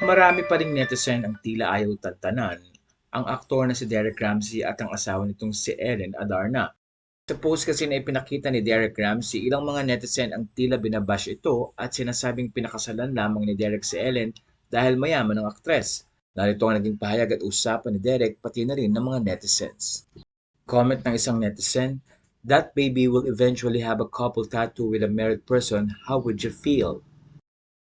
Marami pa ring netizen ang tila ayaw tantanan ang aktor na si Derek Ramsey at ang asawa nitong si Ellen Adarna. Sa post kasi na ipinakita ni Derek Ramsey, ilang mga netizen ang tila binabash ito at sinasabing pinakasalan lamang ni Derek si Ellen dahil mayaman ang aktres. Narito ang naging pahayag at usapan ni Derek pati na rin ng mga netizens. Comment ng isang netizen, "That baby will eventually have a couple tattoo with a married person, how would you feel?"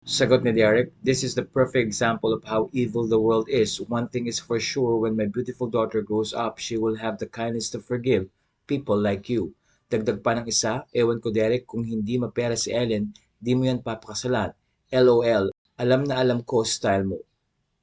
Sagot ni Derek, "This is the perfect example of how evil the world is. One thing is for sure, when my beautiful daughter grows up, she will have the kindness to forgive people like you." Dagdag pa ng isa, "Ewan ko Derek, kung hindi mapera si Ellen, di mo yan papakasalan. LOL, alam na alam ko style mo."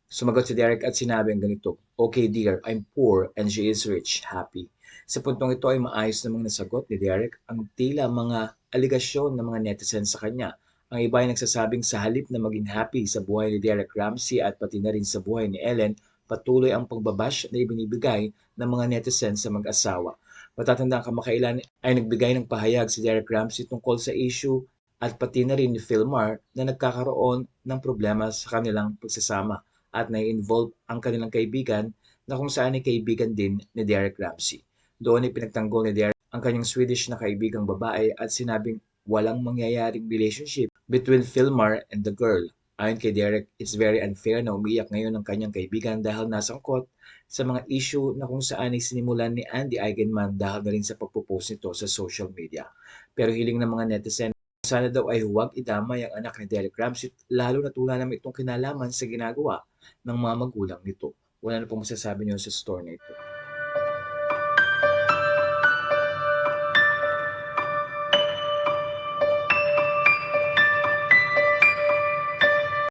Sumagot si Derek at sinabi ang ganito, "Okay dear, I'm poor and she is rich, happy." Sa puntong ito ay maayos namang nasagot ni Derek ang tila mga aligasyon ng mga netizens sa kanya. Ang iba ay nagsasabing sa halip na maging happy sa buhay ni Derek Ramsey at pati na rin sa buhay ni Ellen, patuloy ang pagbabash na ibinibigay ng mga netizens sa mag-asawa. Matatandang kamakailan ay nagbigay ng pahayag si Derek Ramsey tungkol sa issue at pati na rin ni Philmar na nagkakaroon ng problema sa kanilang pagsasama at nai-involve ang kanilang kaibigan na kung saan ay kaibigan din ni Derek Ramsey. Doon ay pinagtanggol ni Derek ang kanyang Swedish na kaibigang babae at sinabing walang mangyayaring relationship between Philmar and the girl. Ayon kay Derek, it's very unfair na umiyak ngayon ang kanyang kaibigan dahil nasangkot sa mga issue na kung saan ay sinimulan ni Andy Eigenman dahil na rin sa pagpo-post nito sa social media. Pero hiling ng mga netizen, sana daw ay huwag idamay ang anak ni Derek Ramsey lalo na tula naman itong kinalaman sa ginagawa ng mga magulang nito. Wala na pong masasabi niyo sa story na ito.